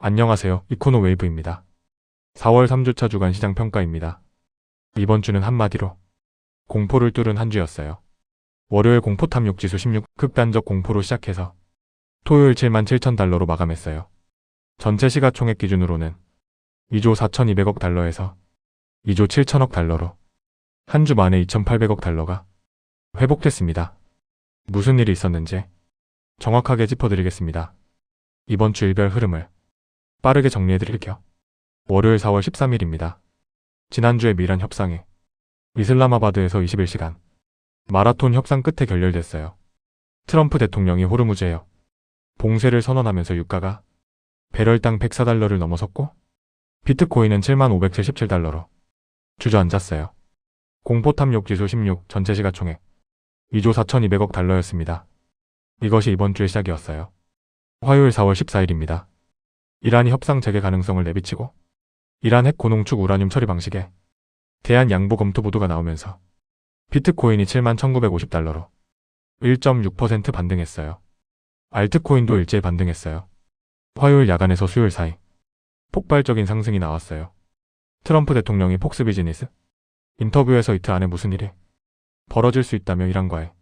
안녕하세요. 이코노 웨이브입니다. 4월 3주차 주간 시장 평가입니다. 이번 주는 한마디로 공포를 뚫은 한 주였어요. 월요일 공포 탐욕 지수 16 극단적 공포로 시작해서 토요일 77,000달러로 마감했어요. 전체 시가총액 기준으로는 2조 4,200억 달러에서 2조 7천억 달러로 한 주 만에 2,800억 달러가 회복됐습니다. 무슨 일이 있었는지 정확하게 짚어드리겠습니다. 이번 주 일별 흐름을 빠르게 정리해드릴게요. 월요일 4월 13일입니다. 지난주에 미란 협상이 이슬람마바드에서 21시간 마라톤 협상 끝에 결렬됐어요. 트럼프 대통령이 호르무즈에 봉쇄를 선언하면서 유가가 배럴당 104달러를 넘어섰고 비트코인은 7577달러로 주저앉았어요. 공포탐욕 지수 16 전체 시가총액 2조 4,200억 달러였습니다. 이것이 이번 주의 시작이었어요. 화요일 4월 14일입니다. 이란이 협상 재개 가능성을 내비치고 이란 핵 고농축 우라늄 처리 방식에 대한 양보 검토 보도가 나오면서 비트코인이 71,950달러로 1.6% 반등했어요. 알트코인도 일제히 반등했어요. 화요일 야간에서 수요일 사이 폭발적인 상승이 나왔어요. 트럼프 대통령이 폭스 비즈니스 인터뷰에서 이틀 안에 무슨 일이 벌어질 수 있다며 이란과의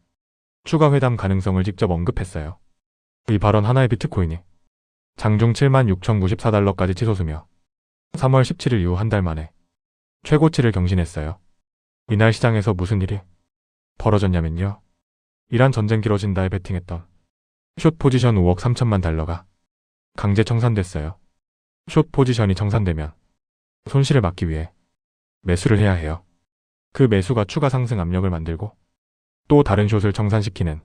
추가 회담 가능성을 직접 언급했어요. 이 발언 하나의 비트코인이 장중 76,094달러까지 치솟으며 3월 17일 이후 한 달 만에 최고치를 경신했어요. 이날 시장에서 무슨 일이 벌어졌냐면요. 이란 전쟁 길어진다에 베팅했던 숏 포지션 5억 3천만 달러가 강제 청산됐어요. 숏 포지션이 청산되면 손실을 막기 위해 매수를 해야 해요. 그 매수가 추가 상승 압력을 만들고 또 다른 숏을 청산시키는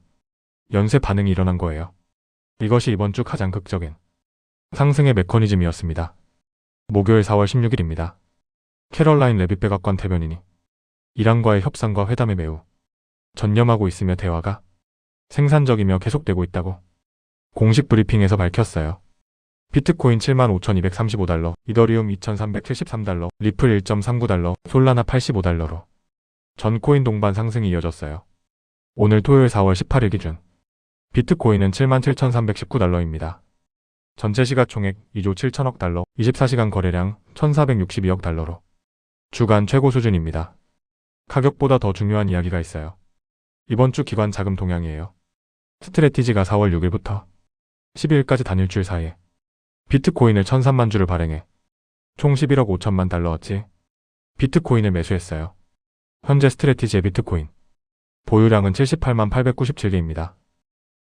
연쇄 반응이 일어난 거예요. 이것이 이번 주 가장 극적인 상승의 메커니즘이었습니다. 목요일 4월 16일입니다. 캐럴라인 레빗 백악관 대변인이 이란과의 협상과 회담에 매우 전념하고 있으며 대화가 생산적이며 계속되고 있다고 공식 브리핑에서 밝혔어요. 비트코인 75,235달러, 이더리움 2,373달러, 리플 1.39달러, 솔라나 85달러로 전 코인 동반 상승이 이어졌어요. 오늘 토요일 4월 18일 기준 비트코인은 77,319달러입니다. 전체 시가총액 2조 7천억 달러, 24시간 거래량 1,462억 달러로 주간 최고 수준입니다. 가격보다 더 중요한 이야기가 있어요. 이번 주 기관 자금 동향이에요. 스트래티지가 4월 6일부터 12일까지 단일주일 사이에 비트코인을 1,003만 주를 발행해 총 11억 5천만 달러어치 비트코인을 매수했어요. 현재 스트래티지의 비트코인 보유량은 78만 897개입니다.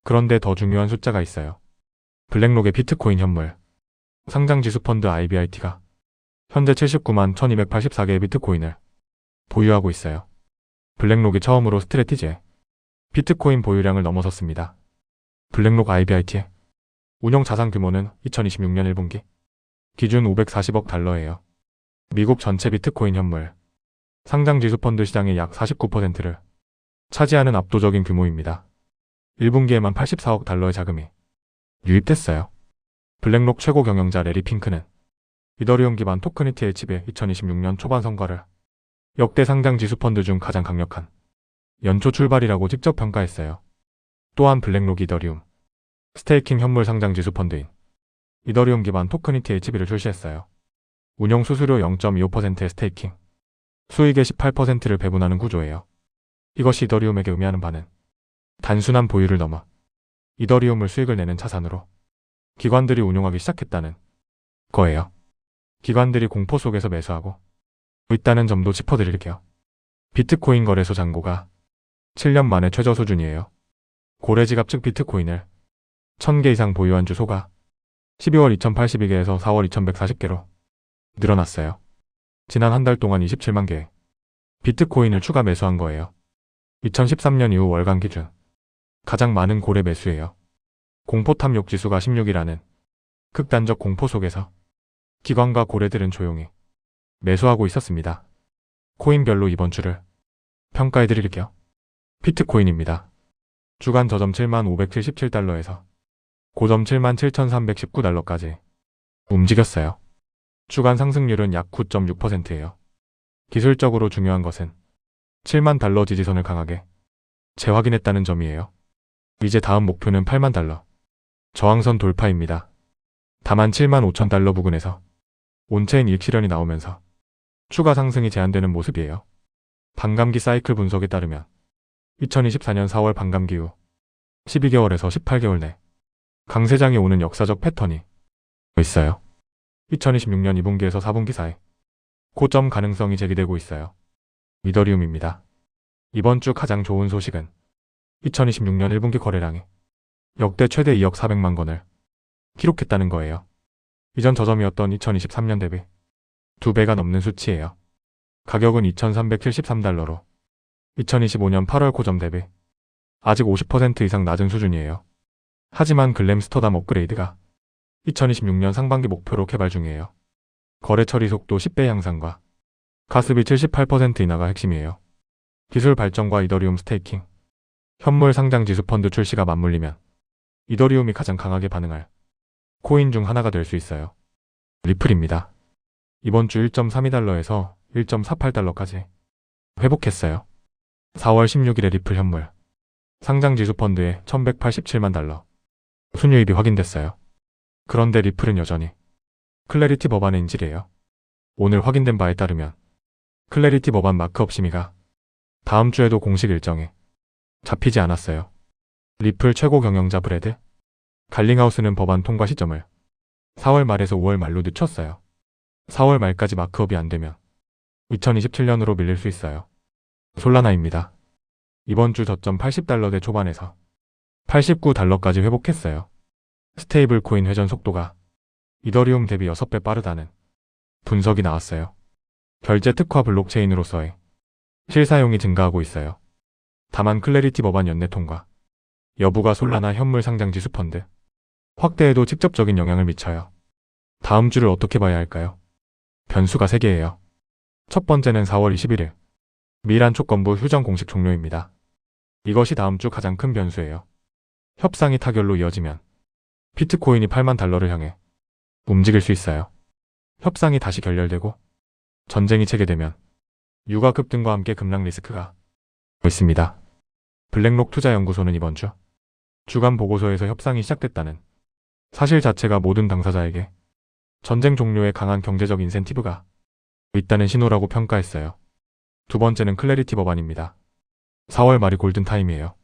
그런데 더 중요한 숫자가 있어요. 블랙록의 비트코인 현물 상장지수 펀드 IBIT가 현재 79만 1284개의 비트코인을 보유하고 있어요. 블랙록이 처음으로 스트래티지의 비트코인 보유량을 넘어섰습니다. 블랙록 IBIT의 운영 자산 규모는 2026년 1분기 기준 540억 달러예요. 미국 전체 비트코인 현물 상장지수 펀드 시장의 약 49%를 차지하는 압도적인 규모입니다. 1분기에만 84억 달러의 자금이 유입됐어요. 블랙록 최고 경영자 레리 핑크는 이더리움 기반 토큰이티 HB의 2026년 초반 성과를 역대 상장 지수 펀드 중 가장 강력한 연초 출발이라고 직접 평가했어요. 또한 블랙록 이더리움 스테이킹 현물 상장 지수 펀드인 이더리움 기반 토큰이티 HB를 출시했어요. 운영 수수료 0.25%의 스테이킹, 수익의 18%를 배분하는 구조예요. 이것이 이더리움에게 의미하는 바는 단순한 보유를 넘어 이더리움을 수익을 내는 자산으로 기관들이 운용하기 시작했다는 거예요. 기관들이 공포 속에서 매수하고 있다는 점도 짚어드릴게요. 비트코인 거래소 잔고가 7년 만에 최저 수준이에요. 고래지갑 즉 비트코인을 1000개 이상 보유한 주소가 12월 2082개에서 4월 2140개로 늘어났어요. 지난 한 달 동안 27만 개의 비트코인을 추가 매수한 거예요. 2013년 이후 월간 기준 가장 많은 고래 매수예요. 공포탐욕 지수가 16이라는 극단적 공포 속에서 기관과 고래들은 조용히 매수하고 있었습니다. 코인별로 이번 주를 평가해드릴게요. 비트코인입니다. 주간 저점 71,577달러에서 고점 77,319달러까지 움직였어요. 주간 상승률은 약 9.6%예요. 기술적으로 중요한 것은 7만 달러 지지선을 강하게 재확인했다는 점이에요. 이제 다음 목표는 8만 달러 저항선 돌파입니다. 다만 75,000달러 부근에서 온체인 이익 실현이 나오면서 추가 상승이 제한되는 모습이에요. 반감기 사이클 분석에 따르면 2024년 4월 반감기 후 12개월에서 18개월 내 강세장이 오는 역사적 패턴이 있어요. 2026년 2분기에서 4분기 사이 고점 가능성이 제기되고 있어요. 이더리움입니다. 이번 주 가장 좋은 소식은 2026년 1분기 거래량이 역대 최대 2억 400만 건을 기록했다는 거예요. 이전 저점이었던 2023년 대비 2배가 넘는 수치예요. 가격은 2,373달러로 2025년 8월 고점 대비 아직 50% 이상 낮은 수준이에요. 하지만 글램스터담 업그레이드가 2026년 상반기 목표로 개발 중이에요. 거래 처리 속도 10배 향상과 가스비 78% 인하가 핵심이에요. 기술 발전과 이더리움 스테이킹, 현물 상장 지수 펀드 출시가 맞물리면 이더리움이 가장 강하게 반응할 코인 중 하나가 될 수 있어요. 리플입니다. 이번 주 1.32달러에서 1.48달러까지 회복했어요. 4월 16일에 리플 현물 상장 지수 펀드에 1,187만 달러 순유입이 확인됐어요. 그런데 리플은 여전히 클래리티 법안의 인질이에요. 오늘 확인된 바에 따르면 클래리티 법안 마크업 심의가 다음 주에도 공식 일정에 잡히지 않았어요. 리플 최고 경영자 브래드 갈링하우스는 법안 통과 시점을 4월 말에서 5월 말로 늦췄어요. 4월 말까지 마크업이 안 되면 2027년으로 밀릴 수 있어요. 솔라나입니다. 이번 주 저점 80달러대 초반에서 89달러까지 회복했어요. 스테이블 코인 회전 속도가 이더리움 대비 6배 빠르다는 분석이 나왔어요. 결제 특화 블록체인으로서의 실사용이 증가하고 있어요. 다만 클래리티 법안 연내 통과 여부가 솔라나 현물 상장 지수 펀드 확대에도 직접적인 영향을 미쳐요. 다음 주를 어떻게 봐야 할까요? 변수가 3개예요. 첫 번째는 4월 21일 미란 초건부 휴정 공식 종료입니다. 이것이 다음 주 가장 큰 변수예요. 협상이 타결로 이어지면 비트코인이 8만 달러를 향해 움직일 수 있어요. 협상이 다시 결렬되고 전쟁이 체계되면 유가 급등과 함께 급락 리스크가 있습니다. 블랙록 투자연구소는 이번 주 주간 보고서에서 협상이 시작됐다는 사실 자체가 모든 당사자에게 전쟁 종료에 강한 경제적 인센티브가 있다는 신호라고 평가했어요. 두 번째는 클래리티 법안입니다. 4월 말이 골든타임이에요.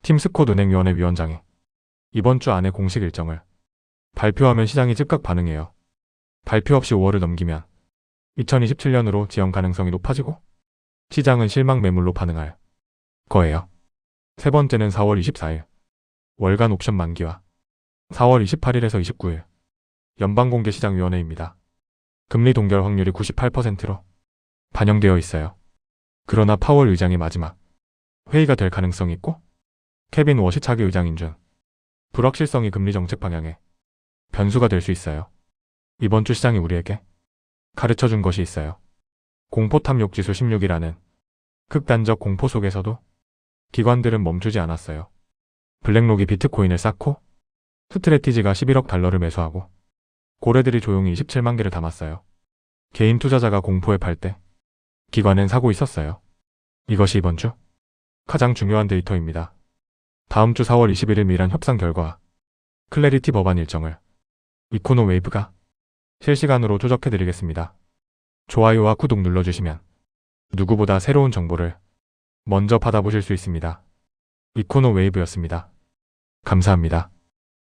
팀 스콧 은행위원회 위원장이 이번 주 안에 공식 일정을 발표하면 시장이 즉각 반응해요. 발표 없이 5월을 넘기면 2027년으로 지연 가능성이 높아지고 시장은 실망 매물로 반응할 거예요. 세 번째는 4월 24일 월간 옵션 만기와 4월 28일에서 29일 연방공개시장위원회입니다. 금리 동결 확률이 98%로 반영되어 있어요. 그러나 파월 의장의 마지막 회의가 될 가능성이 있고 케빈 워시 차기 의장인 준 불확실성이 금리 정책 방향에 변수가 될 수 있어요. 이번 주 시장이 우리에게 가르쳐준 것이 있어요. 공포 탐욕 지수 16이라는 극단적 공포 속에서도 기관들은 멈추지 않았어요. 블랙록이 비트코인을 쌓고 스트레티지가 11억 달러를 매수하고 고래들이 조용히 27만 개를 담았어요. 개인 투자자가 공포에 팔 때 기관은 사고 있었어요. 이것이 이번 주 가장 중요한 데이터입니다. 다음 주 4월 21일 미란 협상 결과 클래리티 법안 일정을 이코노 웨이브가 실시간으로 조작해드리겠습니다. 좋아요와 구독 눌러주시면 누구보다 새로운 정보를 먼저 받아보실 수 있습니다. 이코노 웨이브였습니다. 감사합니다.